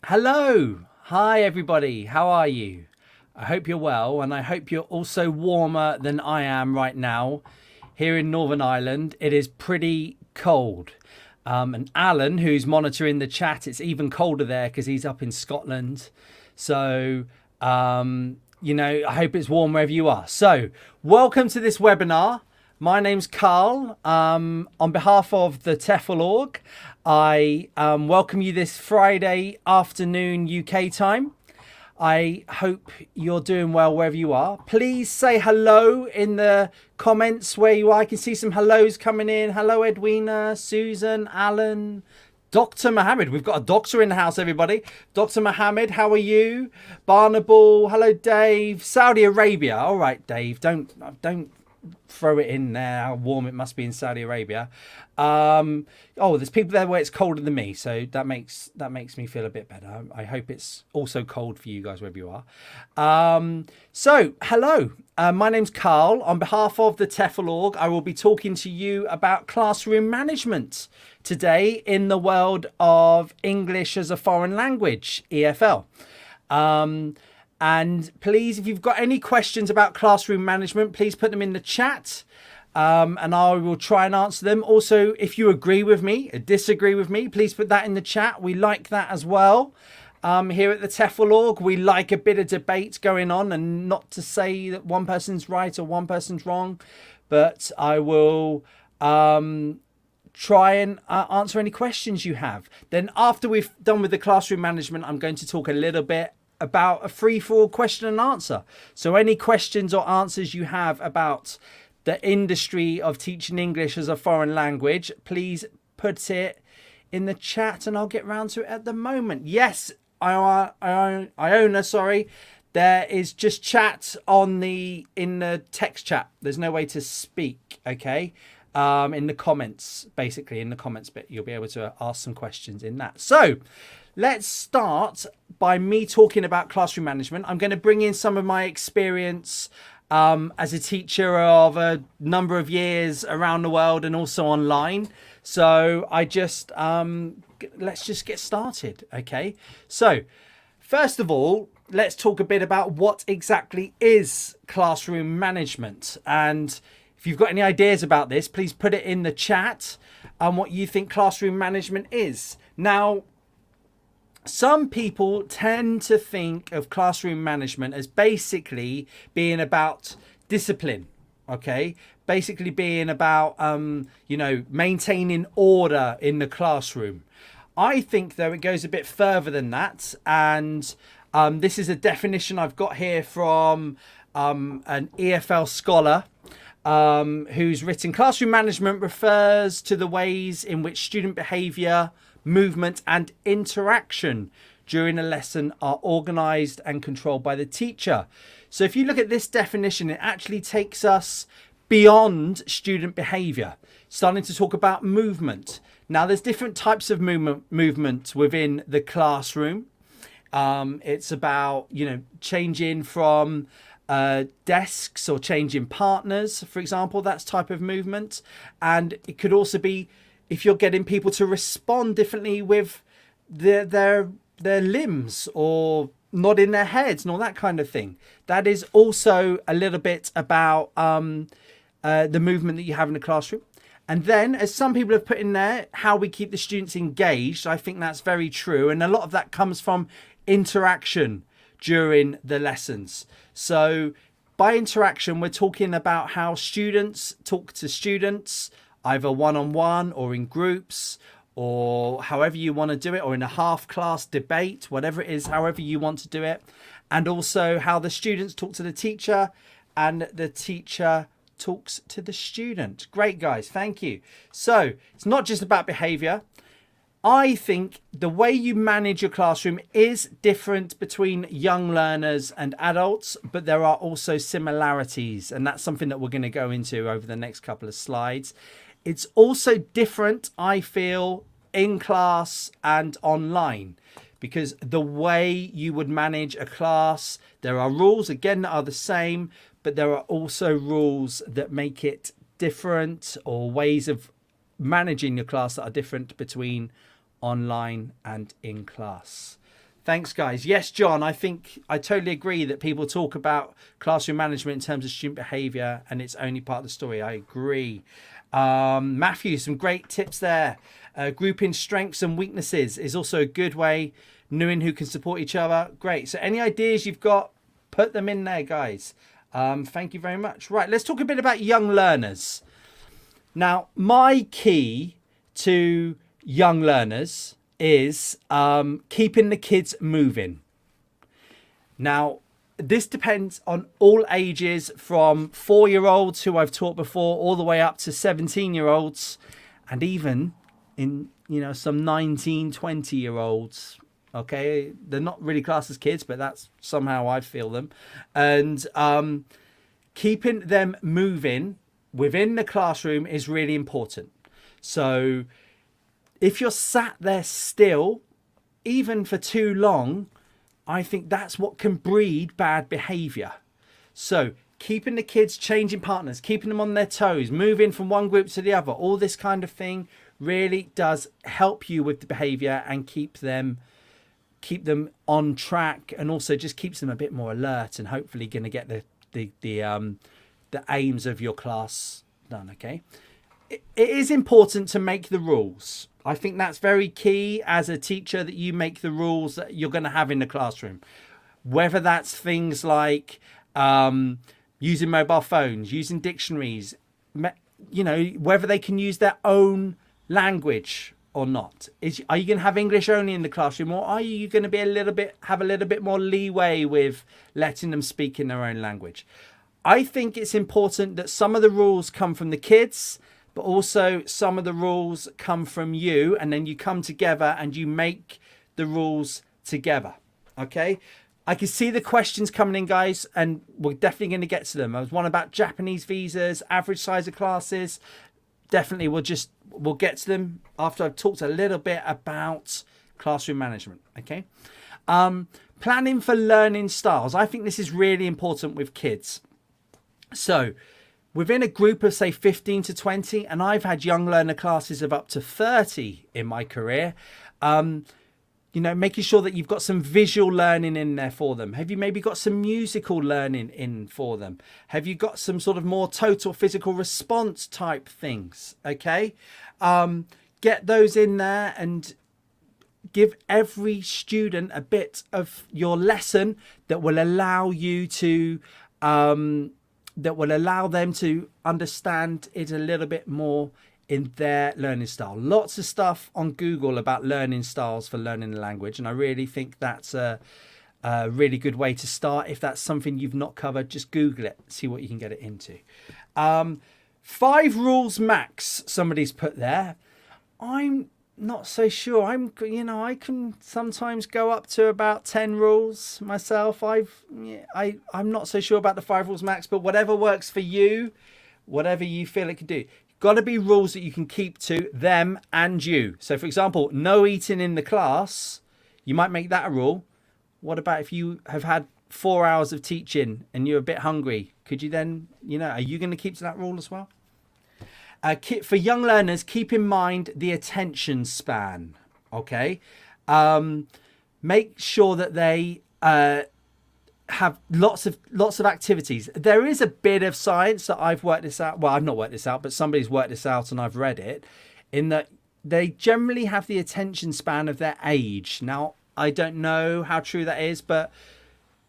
Hello. Hi, everybody. How are you? I hope you're well, and I hope you're also warmer than I am right now. Here in Northern Ireland, it is pretty cold. And Alan, who's monitoring the chat, it's even colder there because he's up in Scotland. So, I hope it's warm wherever you are. So, welcome to this webinar. My name's Carl. On behalf of the TEFL Org, I welcome you this Friday afternoon UK time. I hope you're doing well wherever you are. Please say hello in the comments where you are. I can see some hellos coming in. Hello, Edwina, Susan, Alan, Dr. Mohammed. We've got a doctor in the house, everybody. Dr. Mohammed, how are you? Barnable, hello, Dave. Saudi Arabia. All right, Dave, don't throw it in there how warm it must be in Saudi Arabia. There's people there where it's colder than me, so that makes me feel a bit better. I hope it's also cold for you guys wherever you are. So hello, my name's Carl. On behalf of the TEFL Org, I will be talking to you about classroom management today in the world of English as a foreign language, EFL. And please, if you've got any questions about classroom management, please put them in the chat, and I will try and answer them. Also, if you agree with me or disagree with me, please put that in the chat. We like that as well. Here at the TEFL Org, we like a bit of debate going on, and not to say that one person's right or one person's wrong, but I will try and answer any questions you have. Then after we've done with the classroom management, I'm going to talk a little bit about a free-for-all question and answer. So any questions or answers you have about the industry of teaching English as a foreign language, please put it in the chat and I'll get round to it at the moment. Yes, Iona, sorry. There is just chat in the text chat. There's no way to speak, okay? In the comments, basically in the comments bit, you'll be able to ask some questions in that. So let's start by me talking about classroom management. I'm going to bring in some of my experience as a teacher of a number of years around the world and also online. So let's just get started, okay? So first of all, let's talk a bit about what exactly is classroom management. And if you've got any ideas about this, please put it in the chat on what you think classroom management is. Now, some people tend to think of classroom management as basically being about discipline, okay? Basically being about, maintaining order in the classroom. I think, though, it goes a bit further than that. And this is a definition I've got here from an EFL scholar who's written, classroom management refers to the ways in which student behaviour, movement and interaction during a lesson are organised and controlled by the teacher. So if you look at this definition, it actually takes us beyond student behaviour, starting to talk about movement. Now, there's different types of movement within the classroom. It's about, changing from desks or changing partners, for example. That's type of movement. And it could also be if you're getting people to respond differently with their limbs or nodding their heads and all that kind of thing. That is also a little bit about the movement that you have in the classroom. And then, as some people have put in there, how we keep the students engaged. I think that's very true. And a lot of that comes from interaction during the lessons. So by interaction, we're talking about how students talk to students, either one-on-one or in groups, or however you want to do it, or in a half-class debate, whatever it is, however you want to do it. And also how the students talk to the teacher and the teacher talks to the student. Great, guys. Thank you. So it's not just about behavior. I think the way you manage your classroom is different between young learners and adults, but there are also similarities. And that's something that we're going to go into over the next couple of slides. It's also different, I feel, in class and online, because the way you would manage a class, there are rules, again, that are the same, but there are also rules that make it different, or ways of managing your class that are different between online and in class. Thanks, guys. Yes, John, I think I totally agree that people talk about classroom management in terms of student behaviour and it's only part of the story. I agree. Matthew, some great tips there. Grouping strengths and weaknesses is also a good way, knowing who can support each other. Great. So any ideas you've got, put them in there, guys. Thank you very much. Right, let's talk a bit about young learners. Now, my key to young learners is keeping the kids moving. Now, this depends on all ages, from 4-year-olds who I've taught before all the way up to 17-year-olds, and even in some 19, 20-year-olds. Okay, they're not really classed as kids, but that's somehow I feel them. And keeping them moving within the classroom is really important. So if you're sat there still, even for too long, I think that's what can breed bad behavior. So keeping the kids changing partners, keeping them on their toes, moving from one group to the other, all this kind of thing really does help you with the behavior and keep them on track, and also just keeps them a bit more alert and hopefully going to get the aims of your class done. Okay, it is important to make the rules. I think that's very key as a teacher, that you make the rules that you're going to have in the classroom, whether that's things like using mobile phones, using dictionaries, whether they can use their own language or not. Are you going to have English only in the classroom, or are you going to have a little bit more leeway with letting them speak in their own language? I think it's important that some of the rules come from the kids, but also some of the rules come from you, and then you come together and you make the rules together. Okay, I can see the questions coming in, guys, and we're definitely going to get to them. There was one about Japanese visas, average size of classes. Definitely we'll get to them after I've talked a little bit about classroom management. Okay, planning for learning styles. I think this is really important with kids. So within a group of, say, 15 to 20, and I've had young learner classes of up to 30 in my career, making sure that you've got some visual learning in there for them. Have you maybe got some musical learning in for them? Have you got some sort of more total physical response type things? Okay, get those in there and give every student a bit of your lesson that will allow you to them to understand it a little bit more in their learning style. Lots of stuff on Google about learning styles for learning the language, and I really think that's a really good way to start. If that's something you've not covered, just Google it, see what you can get it into. 5 rules max, somebody's put there. I'm not so sure. I can sometimes go up to about 10 rules myself. I'm not so sure about the 5 rules max, but whatever works for you, whatever you feel it can do. Got to be rules that you can keep to them and you. So, for example, no eating in the class. You might make that a rule. What about if you have had 4 hours of teaching and you're a bit hungry? Could you then, are you going to keep to that rule as well? For young learners, keep in mind the attention span. Okay, make sure that they have lots of activities. There is a bit of science that I've worked this out. Well, I've not worked this out, but somebody's worked this out and I've read it, in that they generally have the attention span of their age. Now, I don't know how true that is, but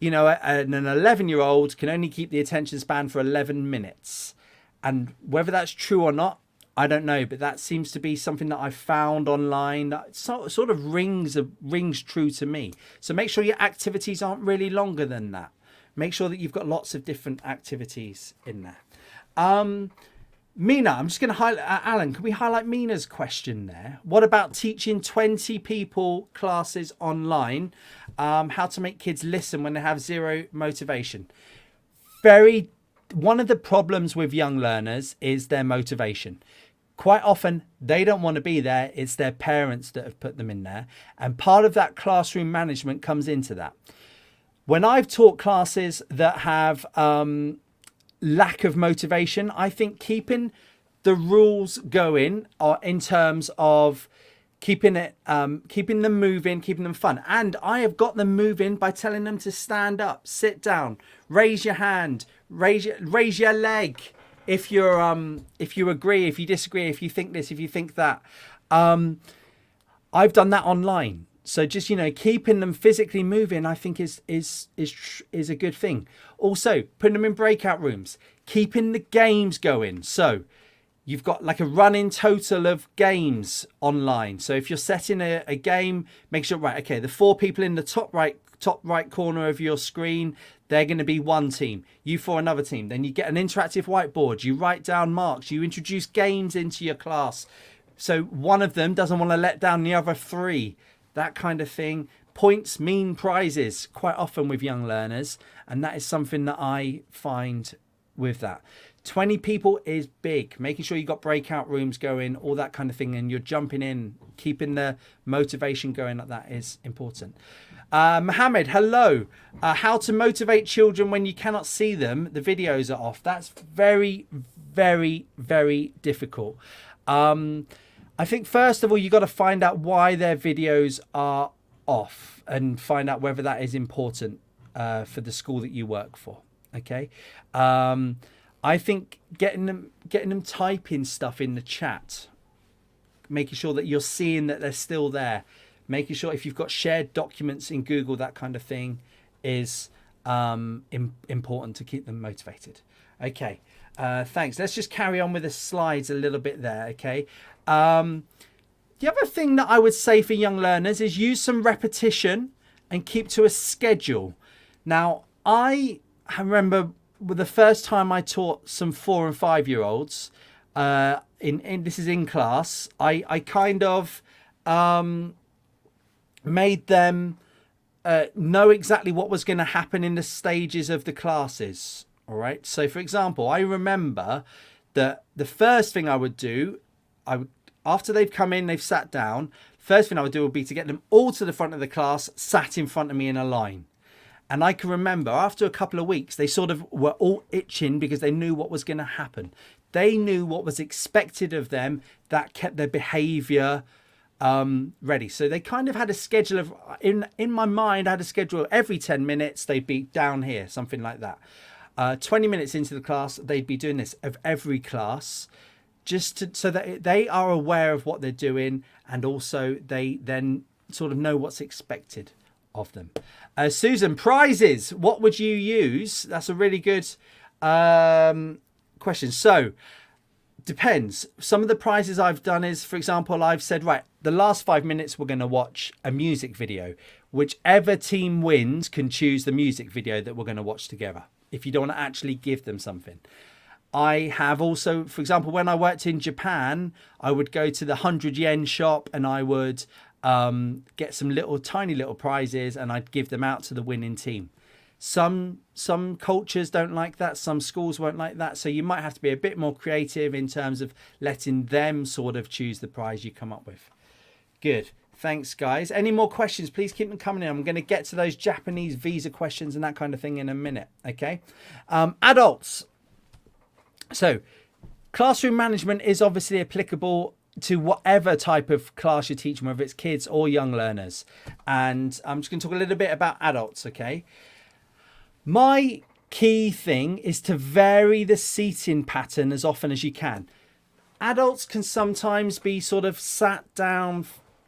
an 11-year-old can only keep the attention span for 11 minutes. And whether that's true or not, I don't know, but that seems to be something that I found online that sort of rings true to me. So make sure your activities aren't really longer than that. Make sure that you've got lots of different activities in there. Mina, I'm just going to highlight, Alan, can we highlight Mina's question there? What about teaching 20 people classes online? How to make kids listen when they have zero motivation? One of the problems with young learners is their motivation. Quite often, they don't want to be there. It's their parents that have put them in there. And part of that classroom management comes into that. When I've taught classes that have lack of motivation, I think keeping the rules going in terms of keeping them moving, keeping them fun. And I have got them moving by telling them to stand up, sit down, raise your hand, raise your leg. If you agree, if you disagree, if you think this, if you think that. I've done that online. So just, keeping them physically moving, I think is a good thing. Also, putting them in breakout rooms, keeping the games going. So you've got like a running total of games online. So if you're setting a game, make sure, right, okay, the 4 people in the top right corner of your screen, they're going to be one team. You for another team. Then you get an interactive whiteboard. You write down marks. You introduce games into your class. So one of them doesn't want to let down the other 3. That kind of thing. Points mean prizes quite often with young learners. And that is something that I find with that. 20 people is big. Making sure you've got breakout rooms going, all that kind of thing. And you're jumping in, keeping the motivation going like that is important. Mohammed, hello. How to motivate children when you cannot see them. The videos are off. That's very, very, very difficult. I think first of all, you've got to find out why their videos are off and find out whether that is important for the school that you work for. Okay. I think getting them typing stuff in the chat, making sure that you're seeing that they're still there, making sure if you've got shared documents in Google, that kind of thing is important to keep them motivated. Okay. Thanks. Let's just carry on with the slides a little bit there. Okay. The other thing that I would say for young learners is use some repetition and keep to a schedule. Now, I remember the first time I taught some 4 and 5-year-olds, this is in class, I kind of made them know exactly what was going to happen in the stages of the classes. All right. So, for example, I remember that the first thing I would do, after they've come in, they've sat down, first thing I would do would be to get them all to the front of the class, sat in front of me in a line. And I can remember after a couple of weeks, they sort of were all itching because they knew what was going to happen. They knew what was expected of them. That kept their behavior ready. So they kind of had a schedule of, in my mind, I had a schedule of every 10 minutes, they'd be down here, something like that. 20 minutes into the class, they'd be doing this of every class, so that they are aware of what they're doing, and also they then sort of know what's expected of them. Susan, prizes, what would you use? That's a really good question. So, depends. Some of the prizes I've done is, for example, I've said, right, the last 5 minutes we're going to watch a music video. Whichever team wins can choose the music video that we're going to watch together, if you don't want to actually give them something. I have also, for example, when I worked in Japan, I would go to the 100 yen shop and I would get some tiny little prizes and I'd give them out to the winning team. Some cultures don't like that. Some schools won't like that. So you might have to be a bit more creative in terms of letting them sort of choose the prize you come up with. Good. Thanks, guys. Any more questions, please keep them coming in. I'm going to get to those Japanese visa questions and that kind of thing in a minute. Okay. Adults. So classroom management is obviously applicable to whatever type of class you're teaching, whether it's kids or young learners. And I'm just going to talk a little bit about adults. Okay. My key thing is to vary the seating pattern as often as you can. Adults can sometimes be sort of sat down,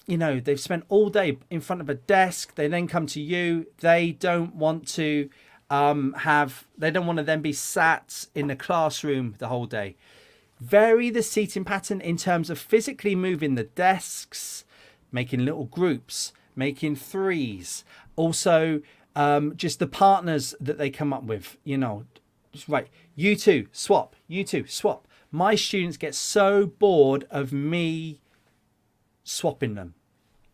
they've spent all day in front of a desk. They then come to you. They don't want to they don't want to then be sat in the classroom the whole day. Vary the seating pattern in terms of physically moving the desks, making little groups, making threes. Also, just the partners that they come up with, just right. You two swap, you two swap. My students get so bored of me swapping them.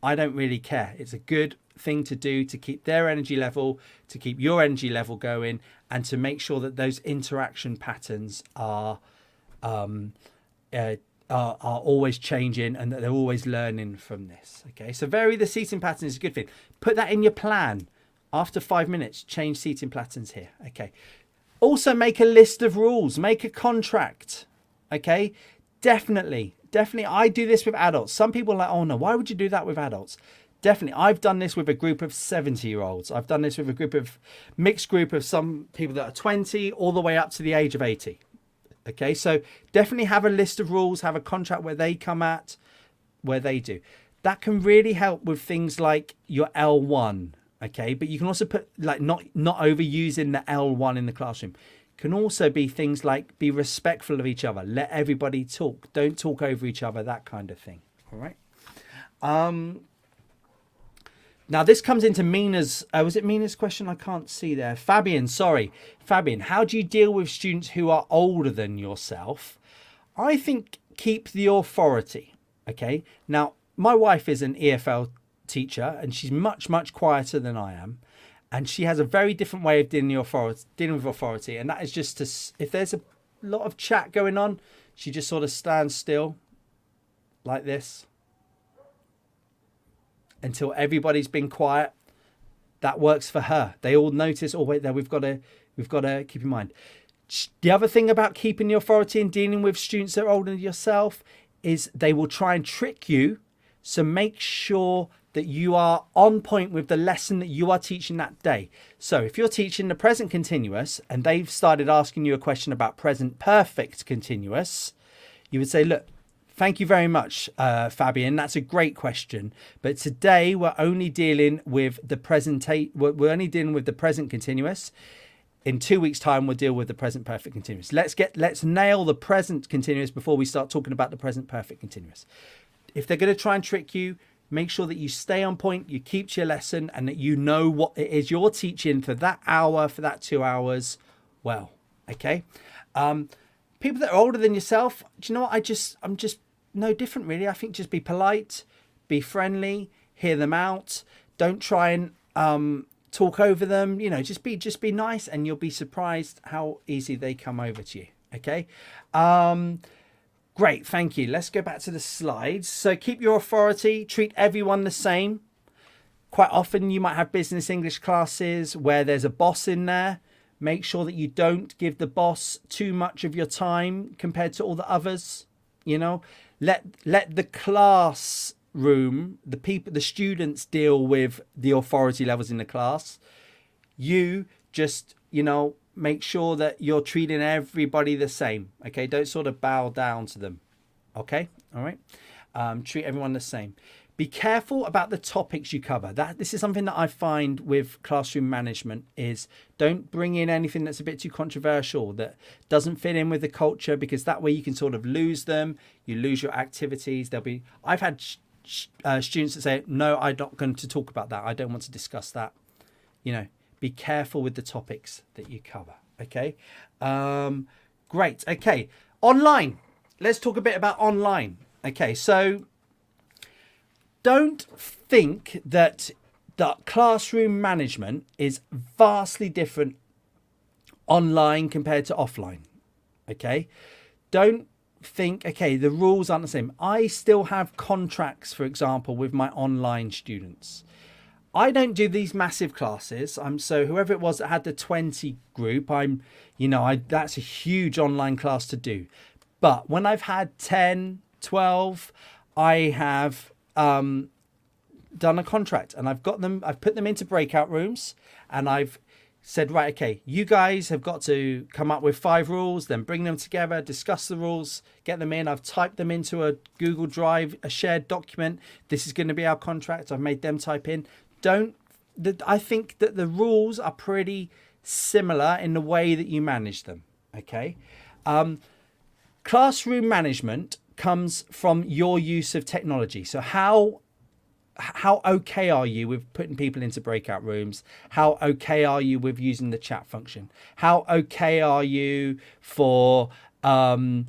I don't really care. It's a good thing to do to keep their energy level, to keep your energy level going, and to make sure that those interaction patterns are always changing and that they're always learning from this. Okay, so vary the seating pattern is a good thing. Put that in your plan. After 5 minutes, change seating patterns here. Okay. Also make a list of rules. Make a contract. Okay. Definitely definitely, I do this with adults. Some people are like, oh no, why would you do that with adults? Definitely, I've done this with a group of 70-year-olds. I've done this with a mixed group of some people that are 20 all the way up to the age of 80. Okay, so definitely have a list of rules, have a contract where they come at, where they do. That can really help with things like your L1. Okay, but you can also put like not overusing the L1 in the classroom. Can also be things like be respectful of each other, let everybody talk, don't talk over each other, that kind of thing. All right. Now this comes into Mina's, was it Mina's question? I can't see there. Fabian, sorry. Fabian, how do you deal with students who are older than yourself? I think keep the authority. Okay. Now, my wife is an EFL teacher and she's much, much quieter than I am. And she has a very different way of dealing with authority. And that is just if there's a lot of chat going on, she just sort of stands still like this until everybody's been quiet. That works for her. They all notice, oh, wait there, we've got to keep in mind. The other thing about keeping the authority and dealing with students that are older than yourself is they will try and trick you. So make sure that you are on point with the lesson that you are teaching that day. So if you're teaching the present continuous and they've started asking you a question about present perfect continuous, you would say, look, thank you very much, Fabian. That's a great question. But today we're only dealing with the we're only dealing with the present continuous. In 2 weeks' time, we'll deal with the present perfect continuous. Let's nail the present continuous before we start talking about the present perfect continuous. If they're going to try and trick you, make sure that you stay on point, you keep to your lesson, and that you know what it is you're teaching for that hour, for that 2 hours. Well, okay. People that are older than yourself, do you know what? I'm just no different, really. I think just be polite, be friendly, hear them out. Don't try and talk over them. You know, just be nice, and you'll be surprised how easy they come over to you. Okay. Great, thank you. Let's go back to the slides. So keep your authority, treat everyone the same. Quite often you might have business English classes where there's a boss in there. Make sure that you don't give the boss too much of your time compared to all the others. You know, let the classroom, the students deal with the authority levels in the class. You just, you know, make sure that you're treating everybody the same. Okay, don't sort of bow down to them. Okay, all right. Treat everyone the same. Be careful about the topics you cover. This is something that I find with classroom management is don't bring in anything that's a bit too controversial, that doesn't fit in with the culture, because that way you can sort of lose them. You lose your activities. I've had students that say, no, I'm not going to talk about that. I don't want to discuss that. You know, be careful with the topics that you cover. Okay. Great. Okay. Online. Let's talk a bit about online. Okay. So don't think that classroom management is vastly different online compared to offline. Okay. Don't think, okay, the rules aren't the same. I still have contracts, for example, with my online students. I don't do these massive classes. So whoever it was that had the 20 group, that's a huge online class to do. But when I've had 10, 12, I have done a contract and I've put them into breakout rooms and I've said, right, okay, you guys have got to come up with 5 rules, then bring them together, discuss the rules, get them in. I've typed them into a Google Drive, a shared document. This is going to be our contract. I've made them type in. I think that the rules are pretty similar in the way that you manage them. Okay. Classroom management comes from your use of technology. So how okay are you with putting people into breakout rooms? How okay are you with using the chat function? How okay are you for using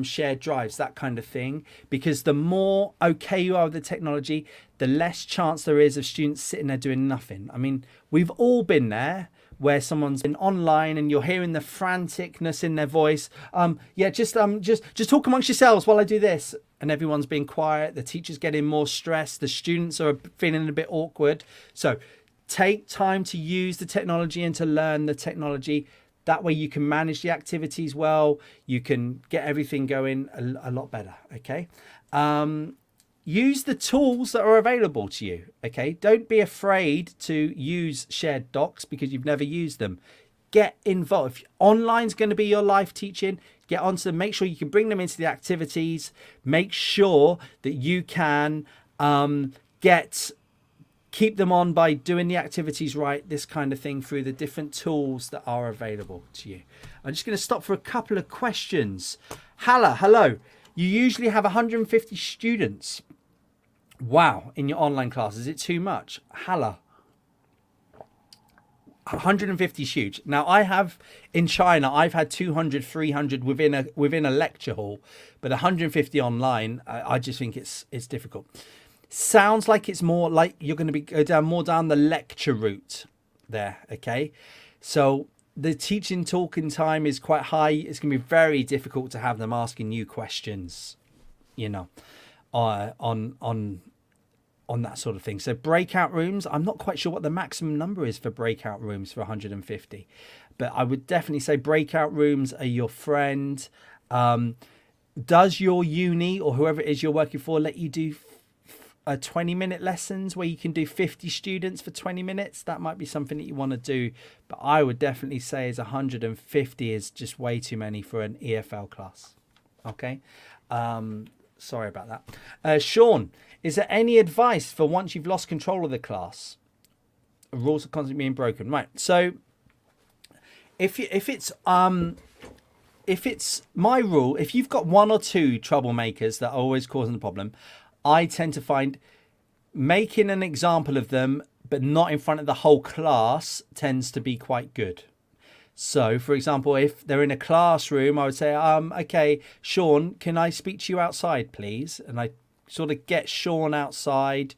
shared drives, that kind of thing? Because the more okay you are with the technology, the less chance there is of students sitting there doing nothing. I mean, we've all been there where someone's been online and you're hearing the franticness in their voice. Just talk amongst yourselves while I do this. And everyone's being quiet. The teacher's getting more stressed. The students are feeling a bit awkward. So take time to use the technology and to learn the technology. That way you can manage the activities well. You can get everything going a lot better. Okay. Use the tools that are available to you. Okay. Don't be afraid to use shared docs because you've never used them. Get involved. If online's going to be your life teaching, get onto them. Make sure you can bring them into the activities. Make sure that you can keep them on by doing the activities right, this kind of thing, through the different tools that are available to you. I'm just going to stop for a couple of questions. Hala, hello. You usually have 150 students. Wow, in your online class. Is it too much? Hala. 150 is huge. Now I have in China, I've had 200, 300 within a lecture hall, but 150 online, I just think it's difficult. Sounds like it's more like you're going to go more down the lecture route there. Okay, so the teaching talking time is quite high. It's going to be very difficult to have them asking you questions, you know, on that sort of thing. So breakout rooms, I'm not quite sure what the maximum number is for breakout rooms for 150, but I would definitely say breakout rooms are your friend. Does your uni or whoever it is you're working for let you do 20-minute lessons where you can do 50 students for 20 minutes? That might be something that you want to do, but I would definitely say 150 is just way too many for an EFL class. Okay. Sorry about that. Sean, is there any advice for once you've lost control of the class? Rules are constantly being broken. Right. So if it's my rule, if you've got one or two troublemakers that are always causing the problem, I tend to find making an example of them, but not in front of the whole class, tends to be quite good. So, for example, if they're in a classroom, I would say, okay, Sean, can I speak to you outside, please? And I sort of get Sean outside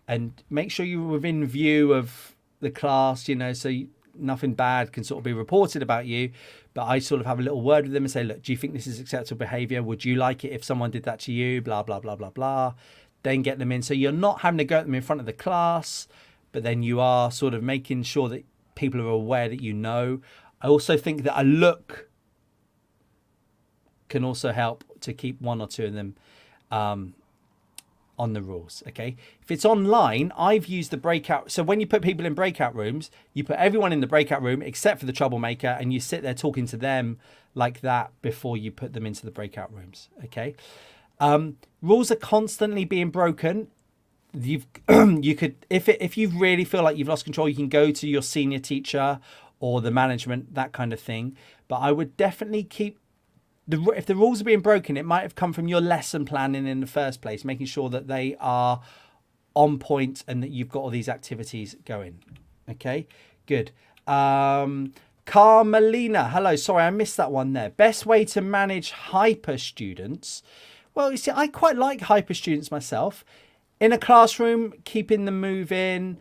and make sure you're within view of the class, you know, so nothing bad can sort of be reported about you. But I sort of have a little word with them and say, look, do you think this is acceptable behavior? Would you like it if someone did that to you? Blah, blah, blah, blah, blah. Then get them in. So you're not having to go at them in front of the class, but then you are sort of making sure that people are aware that you know. I also think that a look can also help to keep one or two of them on the rules. Okay, if it's online, I've used the breakout. So when you put people in breakout rooms, you put everyone in the breakout room except for the troublemaker, and you sit there talking to them like that before you put them into the breakout rooms. Okay, rules are constantly being broken. You could, if you really feel like you've lost control, you can go to your senior teacher or the management, that kind of thing. But I would definitely keep if the rules are being broken, it might have come from your lesson planning in the first place, making sure that they are on point and that you've got all these activities going. Okay, good. Carmelina, hello. Sorry, I missed that one there. Best way to manage hyper students. Well, you see, I quite like hyper students myself. In a classroom, keeping them moving,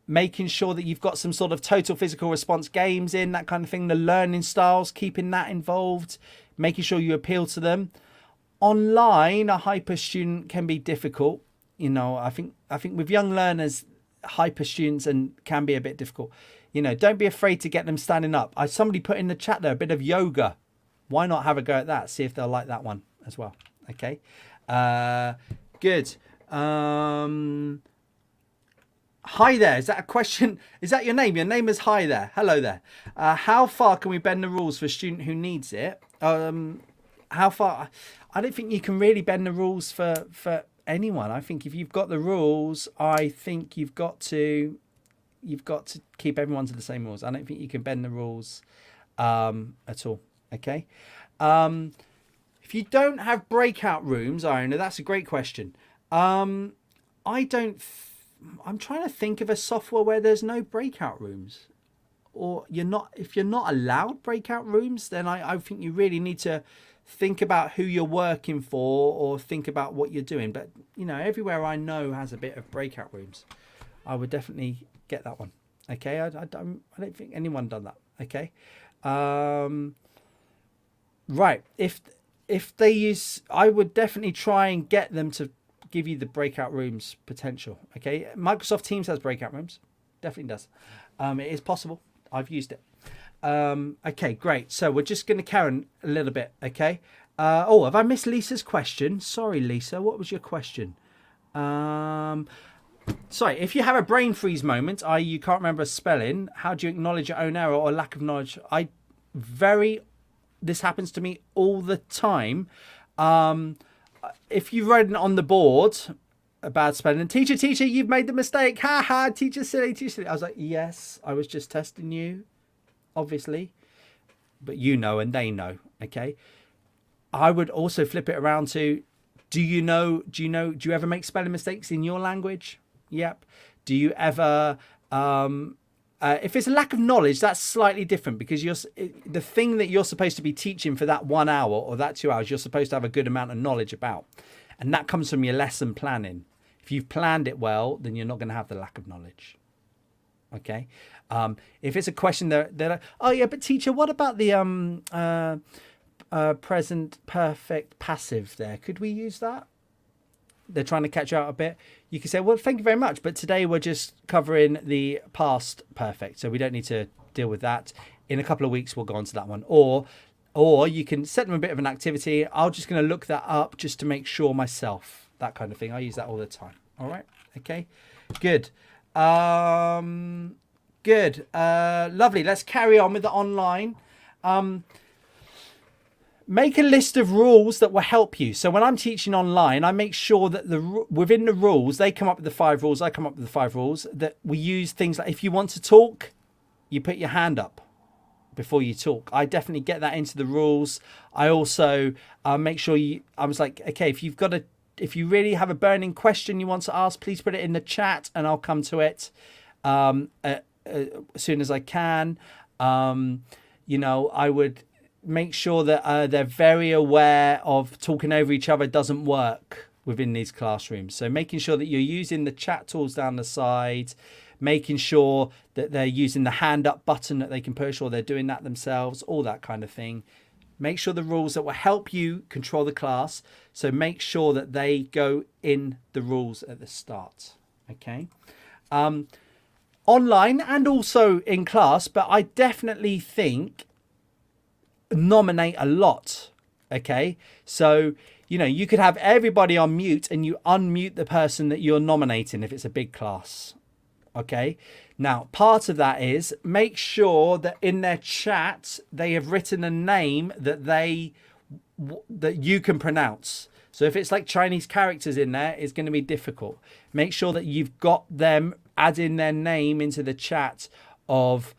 making sure that you've got some sort of total physical response games in, that kind of thing, the learning styles, keeping that involved, making sure you appeal to them. Online, a hyper student can be difficult. You know, I think with young learners, hyper students can be a bit difficult. You know, don't be afraid to get them standing up. Somebody put in the chat there a bit of yoga. Why not have a go at that? See if they'll like that one as well. Okay, good. Hi there. Is that a question? Is that your name? Your name is Hi there. Hello there. How far can we bend the rules for a student who needs it? How far? I don't think you can really bend the rules for anyone. I think if you've got the rules, I think you've got to keep everyone to the same rules. I don't think you can bend the rules at all. Okay. If you don't have breakout rooms, Iona, that's a great question. I'm trying to think of a software where there's no breakout rooms, or if you're not allowed breakout rooms, then I think you really need to think about who you're working for or think about what you're doing. But, you know, everywhere I know has a bit of breakout rooms. I would definitely get that one. Okay. I don't think anyone done that. Okay. Right. If they use, I would definitely try and get them to give you the breakout rooms potential. Okay, Microsoft Teams has breakout rooms, definitely does. It is possible. I've used it. Okay, great. So we're just going to carry on a little bit. Okay. Oh, have I missed Lisa's question? Sorry, Lisa. What was your question? Sorry, if you have a brain freeze moment, i.e. you can't remember a spelling, how do you acknowledge your own error or lack of knowledge? This happens to me all the time. If you've written on the board a bad spelling, teacher, you've made the mistake. Ha ha, teacher silly, teacher silly. I was like, yes, I was just testing you, obviously. But you know and they know, okay? I would also flip it around to, do you ever make spelling mistakes in your language? Yep. Do you ever, if it's a lack of knowledge, that's slightly different, because the thing that you're supposed to be teaching for that 1 hour or that 2 hours, you're supposed to have a good amount of knowledge about. And that comes from your lesson planning. If you've planned it well, then you're not going to have the lack of knowledge. Okay. If it's a question that they're like, oh yeah, but teacher, what about the present perfect passive there? Could we use that? They're trying to catch you out a bit. You can say, well, thank you very much, but today we're just covering the past perfect, so we don't need to deal with that. In a couple of weeks, we'll go on to that one. Or you can set them a bit of an activity. I'm just going to look that up just to make sure myself, that kind of thing. I use that all the time. All right. Okay, good. Good. Lovely. Let's carry on with the online. Make a list of rules that will help you. So when I'm teaching online, I make sure that within the rules, they come up with the 5 rules. I come up with the 5 rules, that we use things like, if you want to talk, you put your hand up before you talk. I definitely get that into the rules. I also make sure I was like, okay, if you really have a burning question you want to ask, please put it in the chat and I'll come to it as soon as I can. I would make sure that they're very aware of talking over each other doesn't work within these classrooms. So making sure that you're using the chat tools down the side, making sure that they're using the hand up button that they can push, or they're doing that themselves, all that kind of thing. Make sure the rules that will help you control the class. So make sure that they go in the rules at the start. Okay. Online and also in class, but I definitely think nominate a lot. Okay, so you could have everybody on mute and you unmute the person that you're nominating if it's a big class. Okay, now part of that is make sure that in their chat they have written a name that you can pronounce. So if it's like Chinese characters in there, it's going to be difficult. Make sure that you've got them adding their name into the chat of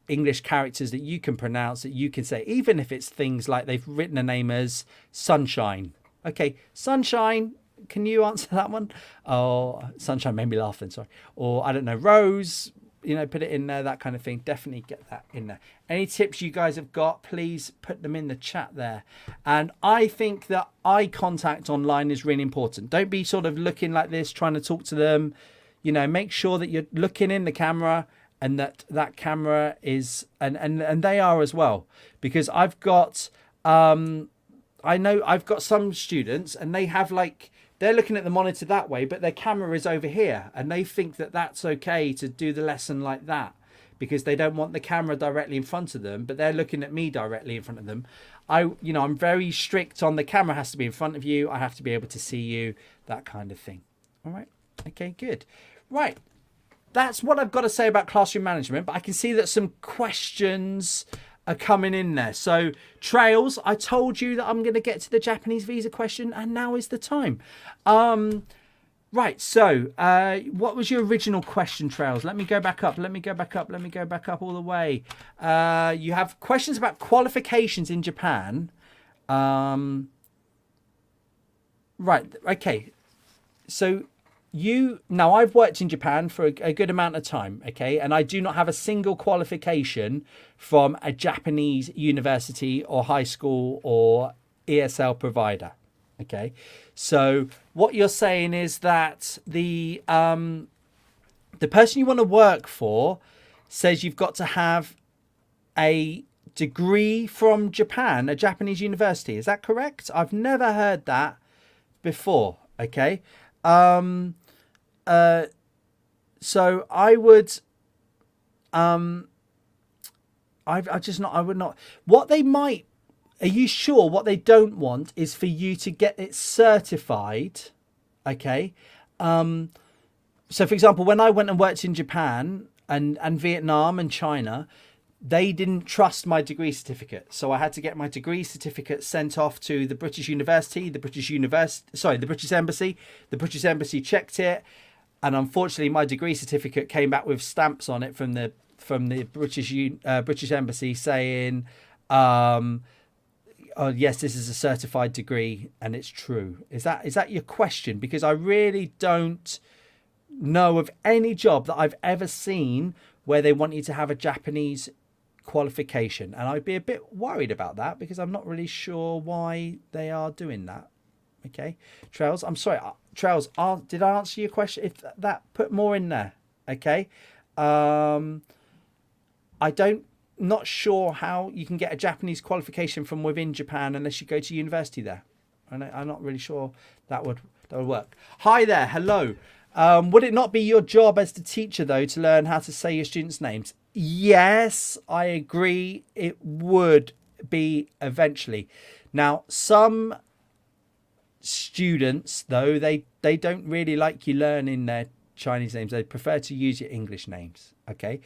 English characters that you can pronounce, that you can say, even if it's things like they've written a name as Sunshine. Okay, Sunshine, can you answer that one? Oh, Sunshine made me laugh then, sorry. Or I don't know, Rose, put it in there, that kind of thing. Definitely get that in there. Any tips you guys have got, please put them in the chat there. And I think that eye contact online is really important. Don't be sort of looking like this, trying to talk to them. Make sure that you're looking in the camera, and that camera is, and they are as well, because I've got I've got some students and they have they're looking at the monitor that way, but their camera is over here, and they think that that's okay to do the lesson like that because they don't want the camera directly in front of them, but they're looking at me directly in front of them. I'm very strict on the camera has to be in front of you. I have to be able to see you, that kind of thing. All right. Okay, good. Right. That's what I've got to say about classroom management, but I can see that some questions are coming in there. So Trails, I told you that I'm going to get to the Japanese visa question, and now is the time. Right, so what was your original question, Trails? Let me go back up all the way. You have questions about qualifications in Japan. Right, okay. So now I've worked in Japan for a good amount of time, okay, and I do not have a single qualification from a Japanese university or high school or ESL provider, okay. So what you're saying is that the person you want to work for says you've got to have a degree from Japan, a Japanese university. Is that correct? I've never heard that before, okay. So I would I just not. I would not. What they might. Are you sure? What they don't want is for you to get it certified. Okay. So, for example, when I went and worked in Japan and Vietnam and China, they didn't trust my degree certificate. So I had to get my degree certificate sent off to the British University, the British Embassy. The British Embassy checked it. And unfortunately, my degree certificate came back with stamps on it from the British Embassy saying, oh, yes, this is a certified degree and it's true. Is that your question? Because I really don't know of any job that I've ever seen where they want you to have a Japanese qualification, and I'd be a bit worried about that because I'm not really sure why they are doing that. Okay, Trails, I'm sorry, Trails, did I answer your question? If that, put more in there. Okay, not sure how you can get a Japanese qualification from within Japan unless you go to university there, and I'm not really sure that would work. Hi there, hello. Would it not be your job as the teacher, though, to learn how to say your students' names? Yes, I agree. It would be eventually. Now, some students, though, they don't really like you learning their Chinese names. They prefer to use your English names. Okay.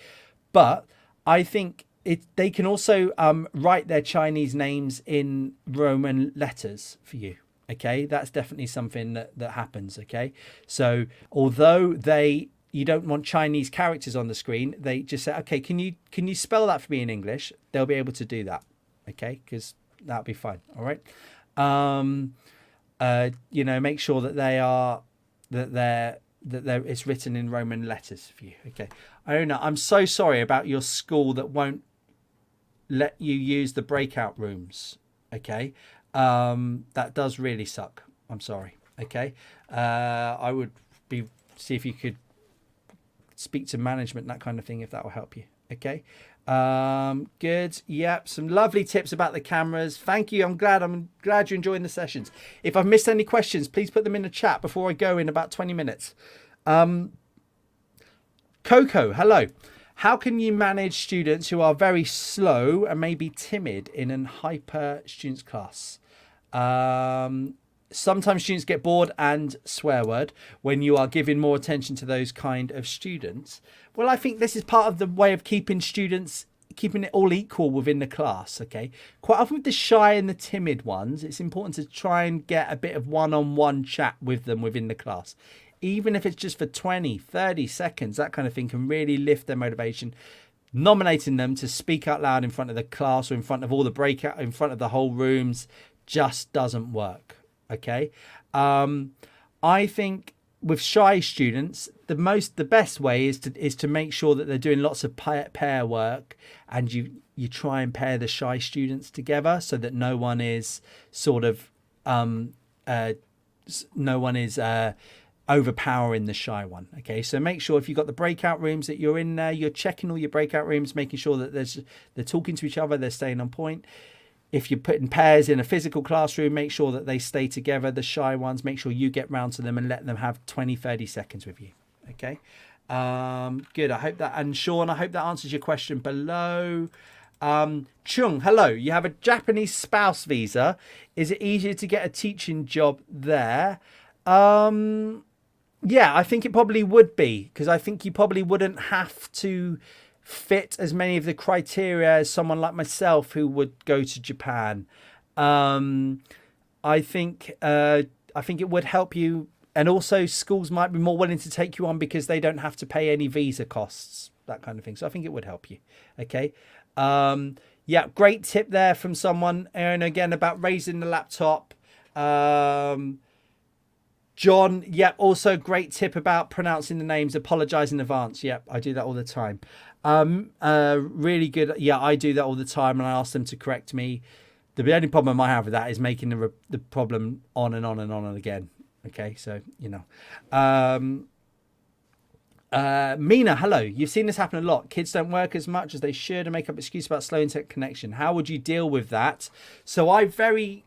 But I think they can also write their Chinese names in Roman letters for you. Okay, that's definitely something that happens. Okay, so although you don't want Chinese characters on the screen, they just say, okay, can you spell that for me in English? They'll be able to do that. Okay, because that'll be fine. All right. Make sure that it's written in Roman letters for you. Okay, Iona, I'm so sorry about your school that won't let you use the breakout rooms. Okay. That does really suck. I'm sorry. Okay. I would see if you could speak to management, that kind of thing, if that will help you. Okay. Good. Yep. Some lovely tips about the cameras. Thank you. I'm glad you're enjoying the sessions. If I've missed any questions, please put them in the chat before I go in about 20 minutes. Coco, hello. How can you manage students who are very slow and maybe timid in an hyper students class? Sometimes students get bored and swear word when you are giving more attention to those kind of students. Well, I think this is part of the way of keeping it all equal within the class. Okay. Quite often with the shy and the timid ones, it's important to try and get a bit of one-on-one chat with them within the class. Even if it's just for 20, 30 seconds, that kind of thing can really lift their motivation. Nominating them to speak out loud in front of the class or in front of all the breakout, in front of the whole rooms, just doesn't work. Okay. I think with shy students, the best way is to make sure that they're doing lots of pair work, and you try and pair the shy students together so that no one is overpowering the shy one. Okay, so make sure if you've got the breakout rooms that you're in there, you're checking all your breakout rooms, making sure that they're talking to each other, they're staying on point. If you're putting pairs in a physical classroom, make sure that they stay together. The shy ones, make sure you get round to them and let them have 20, 30 seconds with you. Okay, good. I hope that, and Sean, I hope that answers your question below. Chung, hello. You have a Japanese spouse visa. Is it easier to get a teaching job there? Yeah, I think it probably would be, because I think you probably wouldn't have to fit as many of the criteria as someone like myself who would go to Japan. I think it would help you, and also schools might be more willing to take you on because they don't have to pay any visa costs, that kind of thing. So I think it would help you. Okay. Yeah, great tip there from someone, Aaron, again about raising the laptop. John, yep, also great tip about pronouncing the names, apologize in advance. Yep, I do that all the time. Really good. Yeah, I do that all the time, and I ask them to correct me. The only problem I have with that is making the problem on and on and on and again. Okay, so, you know. Mina, hello. You've seen this happen a lot. Kids don't work as much as they should and make up excuses about slow internet connection. How would you deal with that? So I very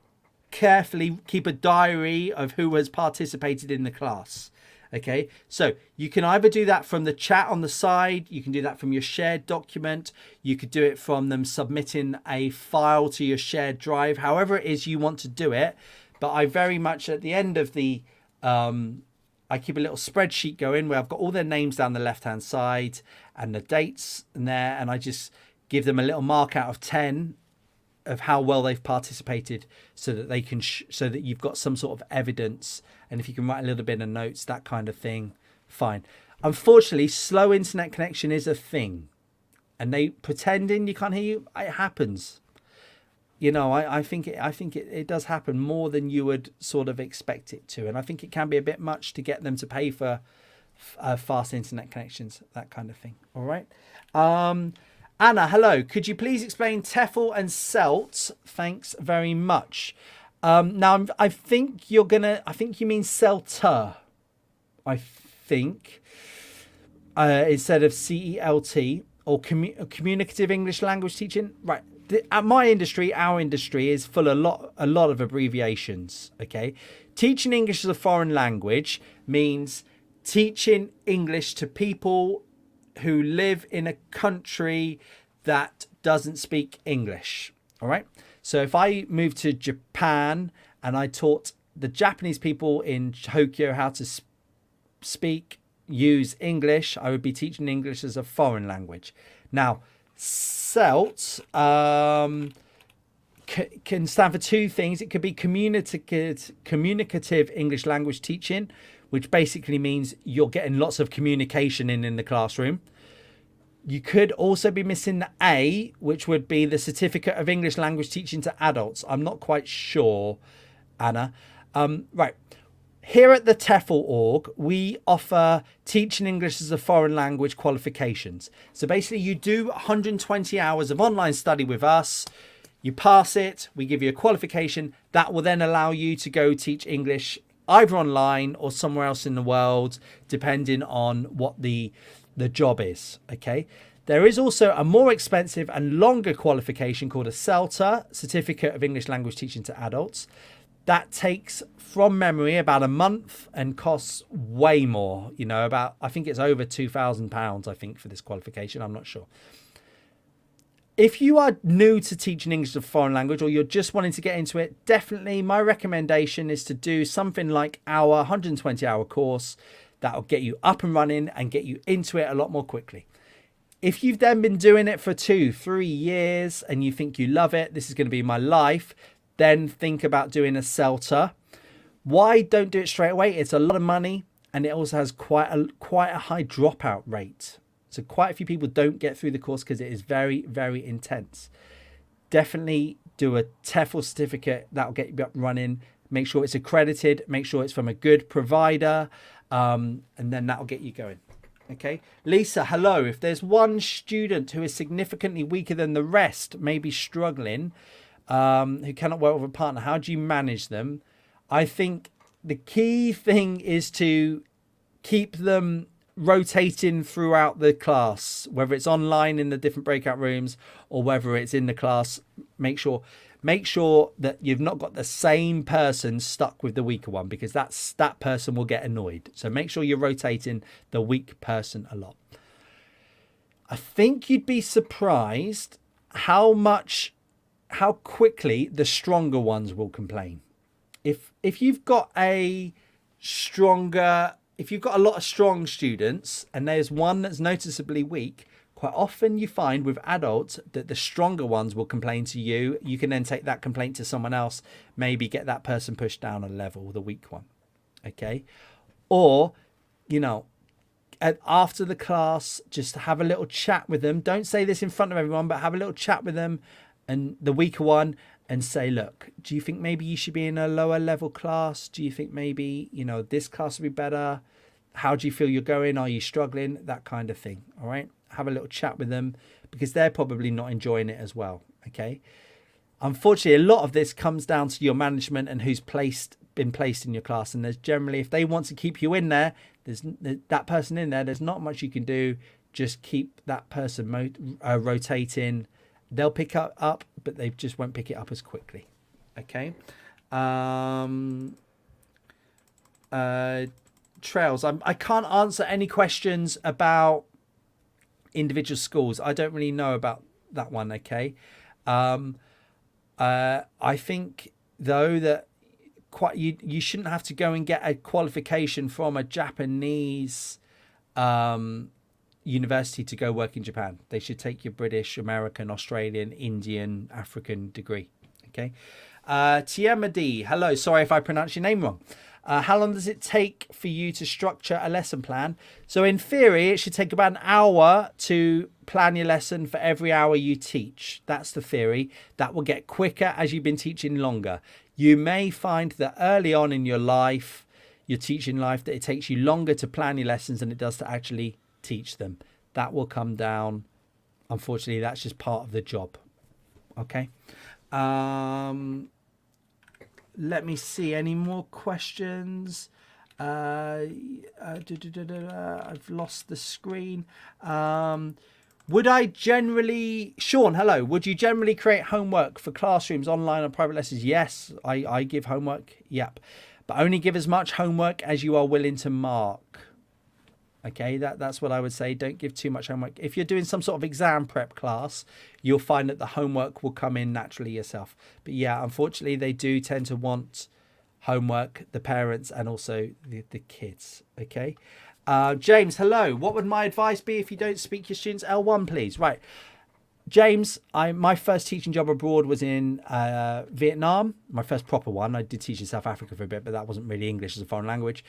carefully keep a diary of who has participated in the class. Okay, so you can either do that from the chat on the side, you can do that from your shared document, you could do it from them submitting a file to your shared drive, however it is you want to do it. But I very much at the end of the, I keep a little spreadsheet going where I've got all their names down the left-hand side and the dates in there, and I just give them a little mark out of 10 of how well they've participated, so that they can so that you've got some sort of evidence, and if you can write a little bit of notes, that kind of thing, fine. Unfortunately, slow internet connection is a thing, and they pretending you can't hear you, it happens. You know, I think it does happen more than you would sort of expect it to, and I think it can be a bit much to get them to pay for fast internet connections, that kind of thing. All right. Anna, hello. Could you please explain TEFL and CELT? Thanks very much. Now, I think you mean CELTER. I think instead of CELT, or communicative English language teaching. Right. At my industry, our industry is full of a lot of abbreviations. Okay, teaching English as a foreign language means teaching English to people who live in a country that doesn't speak English. All right. So if I moved to Japan and I taught the Japanese people in Tokyo how to use English, I would be teaching English as a foreign language. Now, CELT can stand for two things. It could be communicative English language teaching, which basically means you're getting lots of communication in the classroom. You could also be missing the A, which would be the Certificate of English Language Teaching to Adults. I'm not quite sure, Anna. Right. Here at the TEFL Org, we offer teaching English as a foreign language qualifications. So basically you do 120 hours of online study with us. You pass it, we give you a qualification that will then allow you to go teach English either online or somewhere else in the world, depending on what the job is. Okay. There is also a more expensive and longer qualification called a CELTA, Certificate of English Language Teaching to Adults. That takes, from memory, about a month and costs way more. You know, I think it's over £2,000, I think, for this qualification. I'm not sure. If you are new to teaching English as a foreign language, or you're just wanting to get into it, definitely my recommendation is to do something like our 120-hour course. That'll get you up and running and get you into it a lot more quickly. If you've then been doing it for 2-3 years and you think you love it, this is going to be my life, then think about doing a CELTA. Why don't do it straight away? It's a lot of money, and it also has quite a high dropout rate. So quite a few people don't get through the course because it is very, very intense. Definitely do a TEFL certificate. That'll get you up and running. Make sure it's accredited. Make sure it's from a good provider. And then that'll get you going. Okay. Lisa, hello. If there's one student who is significantly weaker than the rest, maybe struggling, who cannot work with a partner, how do you manage them? I think the key thing is to keep them rotating throughout the class, whether it's online in the different breakout rooms or whether it's in the class. Make sure that you've not got the same person stuck with the weaker one, because that person will get annoyed. So make sure you're rotating the weak person a lot. I think you'd be surprised how quickly the stronger ones will complain. If you've got a lot of strong students and there's one that's noticeably weak, quite often you find with adults that the stronger ones will complain to you. You can then take that complaint to someone else, maybe get that person pushed down a level, the weak one. Okay. Or, after the class, just have a little chat with them. Don't say this in front of everyone, but have a little chat with them and the weaker one and say, look, do you think maybe you should be in a lower level class? Do you think maybe, this class would be better? How do you feel you're going? Are you struggling? That kind of thing. All right. Have a little chat with them, because they're probably not enjoying it as well. Okay. Unfortunately, a lot of this comes down to your management and who's been placed in your class. And there's generally, if they want to keep you in there, there's that person in there, there's not much you can do. Just keep that person rotating. They'll pick up, but they just won't pick it up as quickly. Okay. trails. I can't answer any questions about individual schools. I don't really know about that one. Okay. I think though that you shouldn't have to go and get a qualification from a Japanese university to go work in Japan. They should take your British, American, Australian, Indian, African degree. Okay. Tiamadi, hello. Sorry if I pronounced your name wrong. How long does it take for you to structure a lesson plan? So in theory, it should take about an hour to plan your lesson for every hour you teach. That's the theory. That will get quicker as you've been teaching longer. You may find that early on in your life, your teaching life, that it takes you longer to plan your lessons than it does to actually teach them. That will come down. Unfortunately, that's just part of the job. Okay. Let me see any more questions. I've lost the screen. Would I generally, Sean, hello. Would you generally create homework for classrooms, online or private lessons? Yes, I give homework. Yep. But only give as much homework as you are willing to mark. Okay, that's what I would say. Don't give too much homework. If you're doing some sort of exam prep class, you'll find that the homework will come in naturally yourself. But yeah, unfortunately, they do tend to want homework, the parents and also the kids. Okay. James, hello. What would my advice be if you don't speak your students L1, please? Right. James, my first teaching job abroad was in Vietnam. My first proper one. I did teach in South Africa for a bit, but that wasn't really English as a foreign language.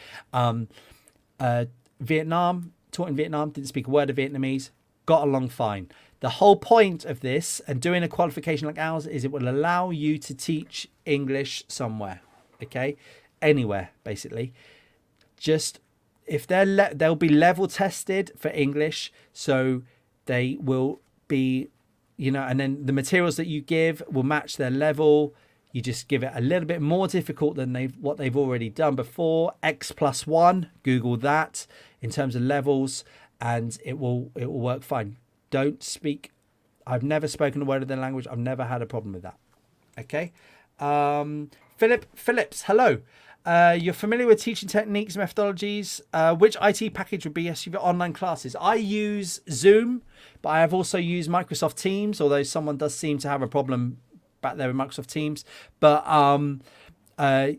Vietnam, taught in Vietnam, didn't speak a word of Vietnamese, got along fine. The whole point of this and doing a qualification like ours is it will allow you to teach English somewhere, okay? Anywhere, basically. Just if they'll be level tested for English, so they will be, and then the materials that you give will match their level. You just give it a little bit more difficult than what they've already done before. X+1, Google that in terms of levels, and it will work fine. Don't speak. I've never spoken a word of their language. I've never had a problem with that. Okay. Phillips, hello. You're familiar with teaching techniques, methodologies. Which IT package would be best for your online classes? I use Zoom, but I have also used Microsoft Teams, although someone does seem to have a problem back there with Microsoft Teams. But I'd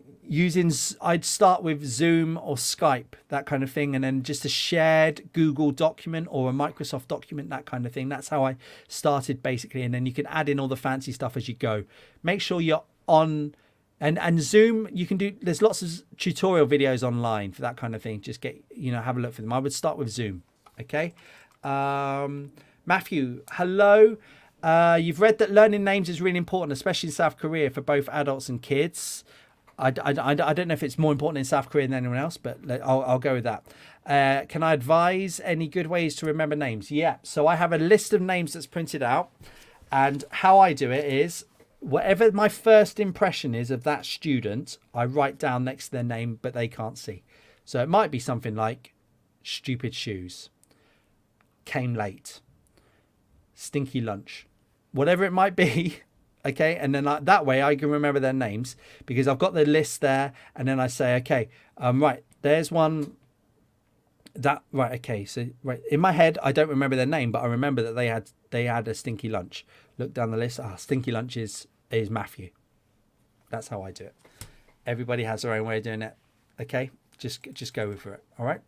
start with Zoom or Skype, that kind of thing, and then just a shared Google document or a Microsoft document, that kind of thing. That's how I started basically, and then you can add in all the fancy stuff as you go. Make sure you're on, and Zoom, you can do, there's lots of tutorial videos online for that kind of thing. Just get, have a look for them. I would start with Zoom. Okay. Matthew, hello. You've read that learning names is really important, especially in South Korea for both adults and kids. I don't know if it's more important in South Korea than anyone else, but I'll go with that. Can I advise any good ways to remember names? Yeah. So I have a list of names that's printed out, and how I do it is whatever my first impression is of that student, I write down next to their name, but they can't see. So it might be something like stupid shoes, came late, stinky lunch, whatever it might be. Okay. And then that way I can remember their names because I've got the list there. And then I say, okay, right, there's one that, right. Okay. So right in my head, I don't remember their name, but I remember that they had a stinky lunch. Look down the list. Stinky lunch is Matthew. That's how I do it. Everybody has their own way of doing it. Okay. Just go for it. All right.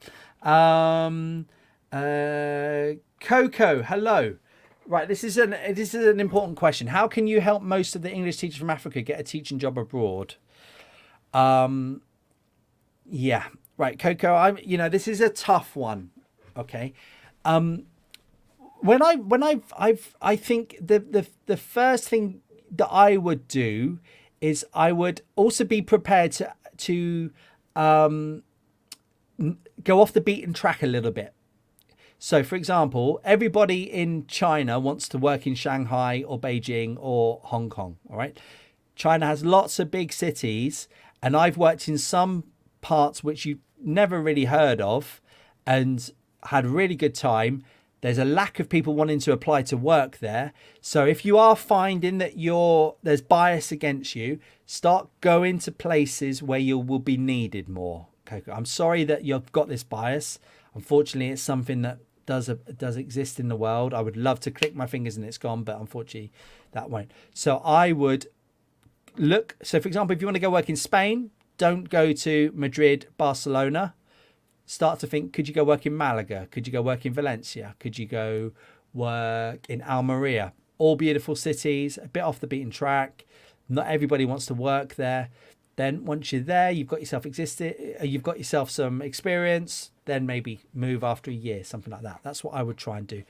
Coco, hello. Right, this is an important question. How can you help most of the English teachers from Africa get a teaching job abroad? Yeah, right, Coco. This is a tough one. Okay, I think the first thing that I would do is I would also be prepared to go off the beaten track a little bit. So, for example, everybody in China wants to work in Shanghai or Beijing or Hong Kong. All right. China has lots of big cities, and I've worked in some parts which you never really heard of and had a really good time. There's a lack of people wanting to apply to work there. So if you are finding that there's bias against you, start going to places where you will be needed more. Coco. I'm sorry that you've got this bias. Unfortunately, it's something that does exist in the world. I would love to click my fingers and it's gone, but unfortunately that won't. So I would look. So for example, if you want to go work in Spain, don't go to Madrid, Barcelona. Start to think, could you go work in Malaga? Could you go work in Valencia? Could you go work in Almeria? All beautiful cities, a bit off the beaten track. Not everybody wants to work there. Then once you're there, you've got yourself some experience, then maybe move after a year, something like that. That's what I would try and do.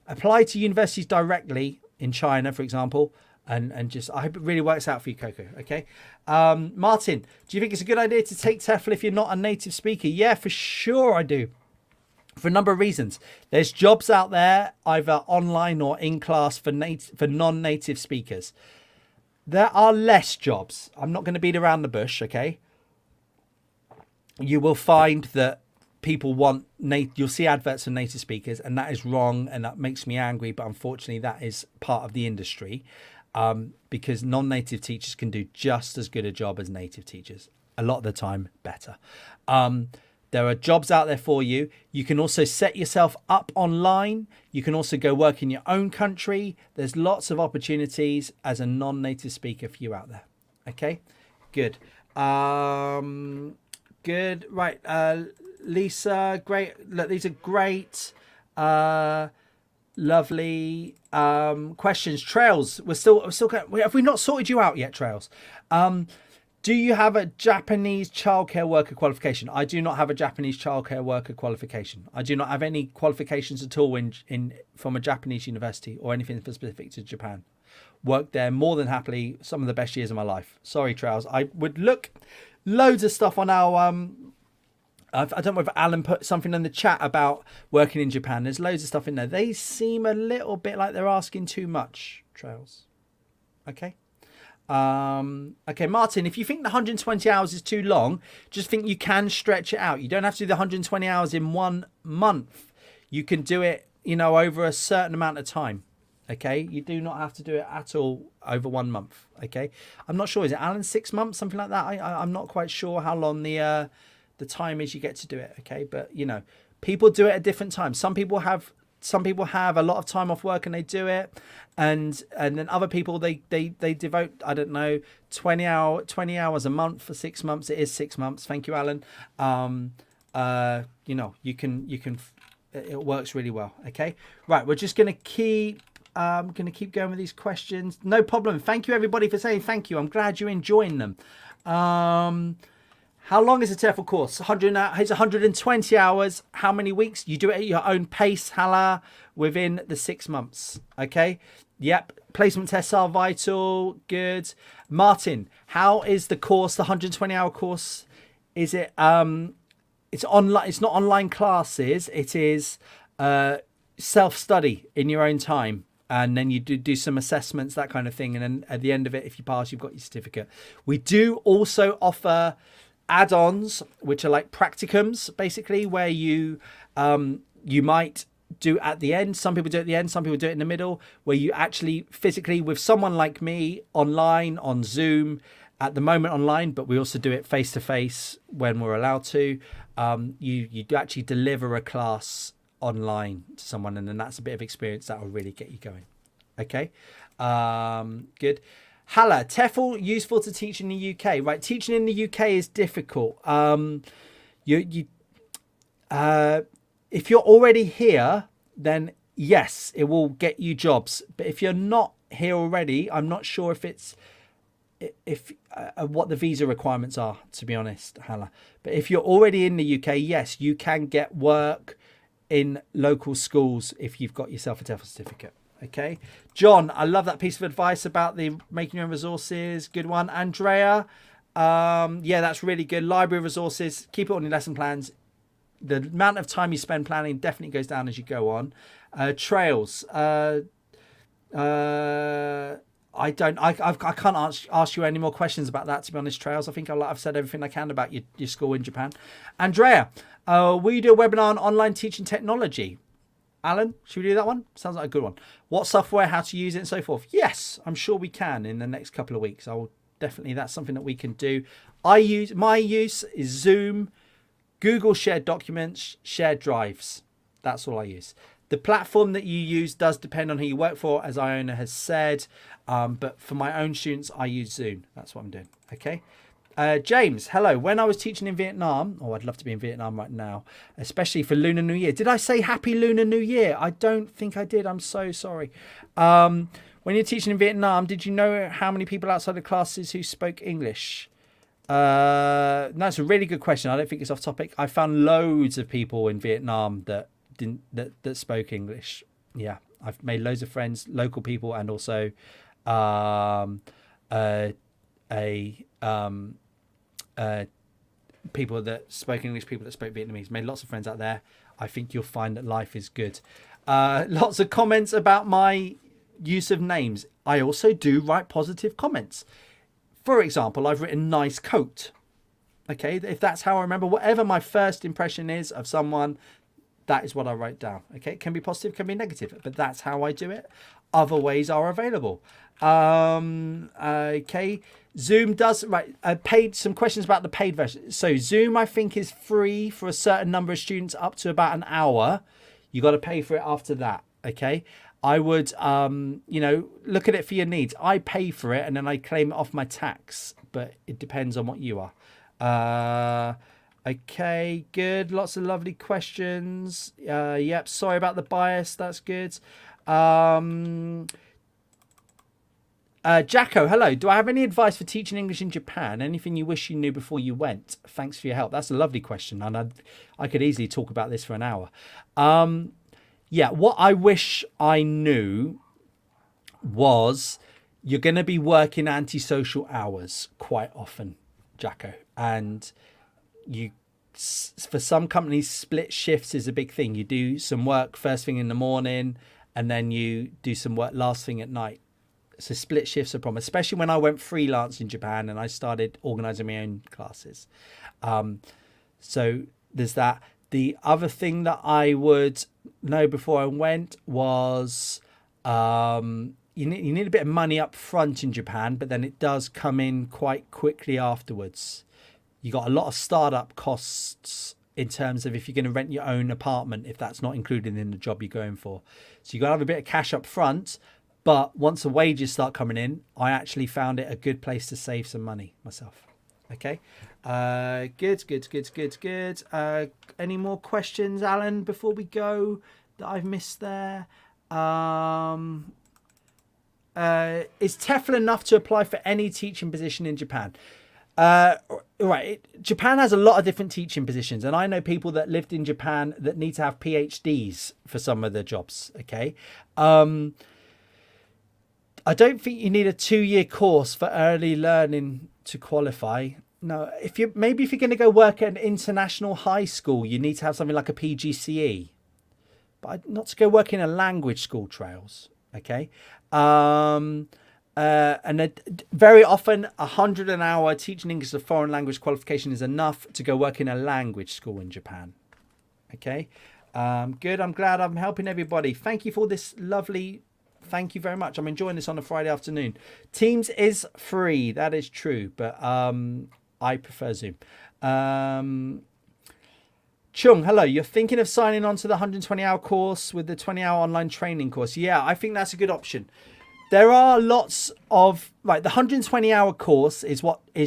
Apply to universities directly in China, for example, and just, I hope it really works out for you, Coco. Okay. Martin, do you think it's a good idea to take TEFL if you're not a native speaker? Yeah, for sure I do. For a number of reasons. There's jobs out there, either online or in class for non-native speakers. There are less jobs. I'm not going to beat around the bush, okay? You will find that people want, you'll see adverts for native speakers, and that is wrong, and that makes me angry, but unfortunately that is part of the industry, because non-native teachers can do just as good a job as native teachers. A lot of the time, better. There are jobs out there for you. You can also set yourself up online. You can also go work in your own country. There's lots of opportunities as a non-native speaker for you out there. Okay, good. Good. Right, Lisa, great. Look, these are great, lovely questions. Trails, we're still have we not sorted you out yet, Trails? Do you have a Japanese childcare worker qualification? I do not have a Japanese childcare worker qualification. I do not have any qualifications at all from a Japanese university or anything specific to Japan. Worked there more than happily, some of the best years of my life. Sorry, Trails. I would look loads of stuff on our... I don't know if Alan put something in the chat about working in Japan. There's loads of stuff in there. They seem a little bit like they're asking too much, Trails. Okay. Okay, Martin, if you think the 120 hours is too long, just think you can stretch it out. You don't have to do the 120 hours in 1 month. You can do it, over a certain amount of time. Okay, you do not have to do it at all over 1 month. Okay, I'm not sure. Is it Alan 6 months, something like that? I'm not quite sure how long the time is you get to do it. Okay, but people do it at different times. Some people have a lot of time off work and they do it, and then other people they devote, I don't know, 20 hours a month for 6 months. It is 6 months. Thank you, Alan. You can it works really well. Okay, right, we're just gonna keep going with these questions. No problem. Thank you everybody for saying thank you. I'm glad you're enjoying them. How long is a TEFL course? It's 120 hours. How many weeks? You do it at your own pace, Hala, within the 6 months. Okay. Yep. Placement tests are vital. Good. Martin, how is the course, the 120-hour course? Is it, it's online. It's not online classes. It is self-study in your own time. And then you do some assessments, that kind of thing. And then at the end of it, if you pass, you've got your certificate. We do also offer add-ons, which are like practicums, basically, where you might do at the end. Some people do it at the end, some people do it in the middle, where you actually physically, with someone like me, online, on Zoom, at the moment online, but we also do it face-to-face when we're allowed to. You actually deliver a class online to someone, and then that's a bit of experience that will really get you going. Okay, good. Hala, TEFL useful to teach in the UK, right? Teaching in the UK is difficult. If you're already here, then yes, it will get you jobs. But if you're not here already, I'm not sure what the visa requirements are, to be honest, Hala. But if you're already in the UK, yes, you can get work in local schools if you've got yourself a TEFL certificate. Okay, John, I love that piece of advice about the making your own resources. Good one. Andrea, yeah, that's really good. Library resources, keep it on your lesson plans. The amount of time you spend planning definitely goes down as you go on. Trails, I can't ask you any more questions about that, to be honest, Trails. I think I've said everything I can about your school in Japan. Andrea, will you do a webinar on online teaching technology? Alan, should we do that one? Sounds like a good one. What software, how to use it, and so forth. Yes, I'm sure we can in the next couple of weeks. That's something that we can do. My use is Zoom, Google shared documents, shared drives. That's all I use. The platform that you use does depend on who you work for, as Iona has said. But for my own students, I use Zoom. That's what I'm doing. Okay. James, hello. When I was teaching in Vietnam, I'd love to be in Vietnam right now, especially for Lunar New Year. Did I say Happy Lunar New Year? I don't think I did. I'm so sorry. When you're teaching in Vietnam, did you know how many people outside the classes who spoke English? That's a really good question. I don't think it's off topic. I found loads of people in Vietnam that spoke English. Yeah, I've made loads of friends, local people, and also people that spoke English, people that spoke Vietnamese. Made lots of friends out there. I think you'll find that life is good. Lots of comments about my use of names. I also do write positive comments. For example, I've written nice coat. Okay, if that's how I remember, whatever my first impression is of someone, that is what I write down. Okay, it can be positive, can be negative, but that's how I do it. Other ways are available. Okay, Zoom does, right, paid, some questions about the paid version. So Zoom, I think, is free for a certain number of students up to about an hour. You got to pay for it after that. Okay, I would, look at it for your needs. I pay for it and then I claim it off my tax, but it depends on what you are. Okay, good. Lots of lovely questions. Yep, sorry about the bias. That's good. Jacko, hello. Do I have any advice for teaching English in Japan? Anything you wish you knew before you went? Thanks for your help. That's a lovely question, and I could easily talk about this for an hour. Yeah, what I wish I knew was you're going to be working antisocial hours quite often, Jacko. And for some companies, split shifts is a big thing. You do some work first thing in the morning and then you do some work last thing at night. So split shifts are a problem, especially when I went freelance in Japan and I started organizing my own classes. So there's that. The other thing that I would know before I went was you need a bit of money up front in Japan, but then it does come in quite quickly afterwards. You got a lot of startup costs in terms of if you're going to rent your own apartment, if that's not included in the job you're going for. So you got to have a bit of cash up front, but once the wages start coming in, I actually found it a good place to save some money myself. Okay. Good. Any more questions, Alan, before we go that I've missed there? Is TEFL enough to apply for any teaching position in Japan? Right. Japan has a lot of different teaching positions, and I know people that lived in Japan that need to have PhDs for some of the jobs. Okay. I don't think you need a 2-year course for early learning to qualify. No, if you're going to go work at an international high school, you need to have something like a PGCE, but not to go work in a language school, Trails. Okay. And very often 100 an hour teaching English as a foreign language qualification is enough to go work in a language school in Japan. Okay. Good. I'm glad I'm helping everybody. Thank you for this lovely. Thank you very much. I'm enjoying this on a Friday afternoon. Teams is free. That is true. But I prefer Zoom. Chung, hello. You're thinking of signing on to the 120-hour course with the 20-hour online training course. Yeah, I think that's a good option. There are lots of, the 120-hour course is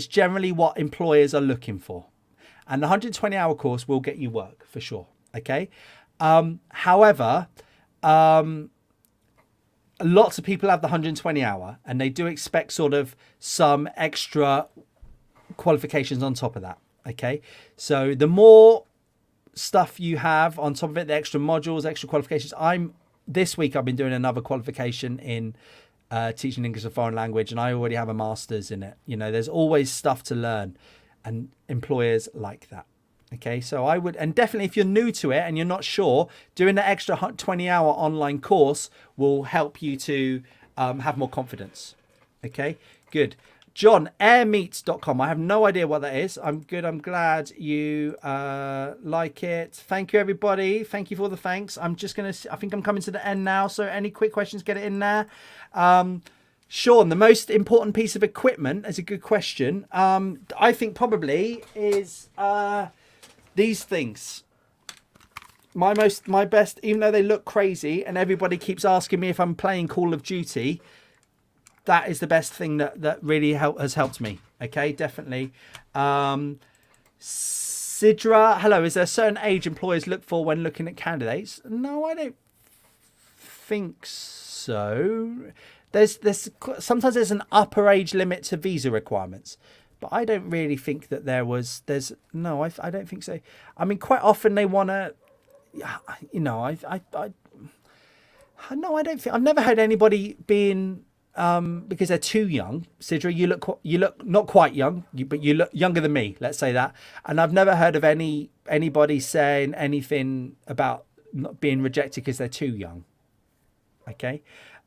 generally what employers are looking for. And the 120-hour course will get you work for sure. Okay. However, lots of people have the 120-hour and they do expect sort of some extra qualifications on top of that. Okay. So the more stuff you have on top of it, the extra modules, extra qualifications. This week I've been doing another qualification in teaching English as a foreign language, and I already have a master's in it. There's always stuff to learn, and employers like that. Okay, so I would, and definitely if you're new to it and you're not sure, doing the extra 20-hour online course will help you to have more confidence. Okay, good. John, airmeets.com. I have no idea what that is. I'm good. I'm glad you like it. Thank you, everybody. Thank you for the thanks. I think I'm coming to the end now. So any quick questions, get it in there. Sean, the most important piece of equipment is a good question. I think probably is these things, my best, even though they look crazy and everybody keeps asking me if I'm playing Call of Duty, that is the best thing that really has helped me. Okay, definitely. Sidra, hello. Is there a certain age employers look for when looking at candidates? No, I don't think so. There's sometimes there's an upper age limit to visa requirements, but I don't really think that there's no. I don't think so. I mean, quite often they want to. No, I don't think I've never heard anybody being because they're too young. Sidra, you look not quite young, but you look younger than me. Let's say that. And I've never heard of anybody saying anything about not being rejected because they're too young. Okay.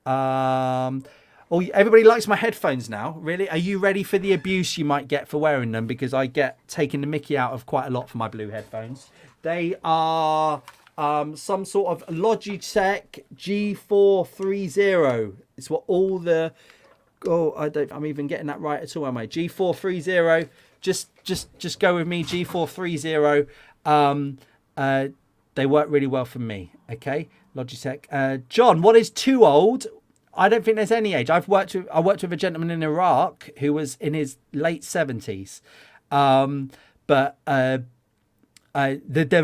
Oh, everybody likes my headphones now. Really? Are you ready for the abuse you might get for wearing them? Because I get taken the mickey out of quite a lot for my blue headphones. They are some sort of Logitech G430. It's what all the... Oh, I'm even getting that right at all, am I? G430. Just go with me. G430. They work really well for me. Okay, Logitech. John, what is too old? I don't think there's any age. I worked with a gentleman in Iraq who was in his late 70s. But there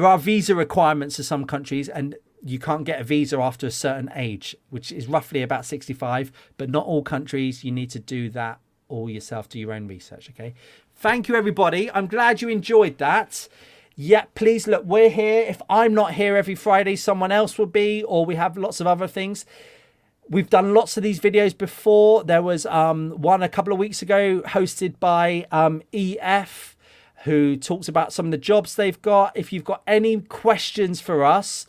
are visa requirements for some countries, and you can't get a visa after a certain age, which is roughly about 65. But not all countries. You need to do that all yourself, do your own research. Okay. Thank you, everybody. I'm glad you enjoyed that. Yeah, please look, we're here. If I'm not here every Friday, someone else will be, or we have lots of other things. We've done lots of these videos before. There was one a couple of weeks ago hosted by EF, who talks about some of the jobs they've got. If you've got any questions for us,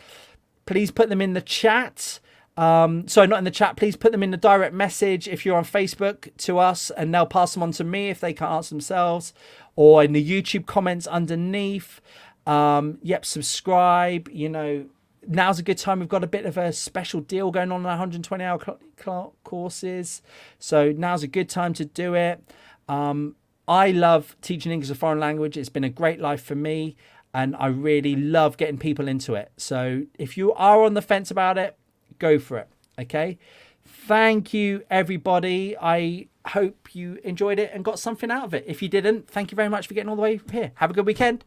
please put them in the chat. Sorry, not in the chat. Please put them in the direct message if you're on Facebook to us, and they'll pass them on to me if they can't answer themselves, or in the YouTube comments underneath. Yep, subscribe. You know, now's a good time. We've got a bit of a special deal going on 120-hour courses. So now's a good time to do it. I love teaching English as a foreign language. It's been a great life for me, and I really love getting people into it. So if you are on the fence about it, go for it. Okay. Thank you, everybody. I hope you enjoyed it and got something out of it. If you didn't, thank you very much for getting all the way here. Have a good weekend.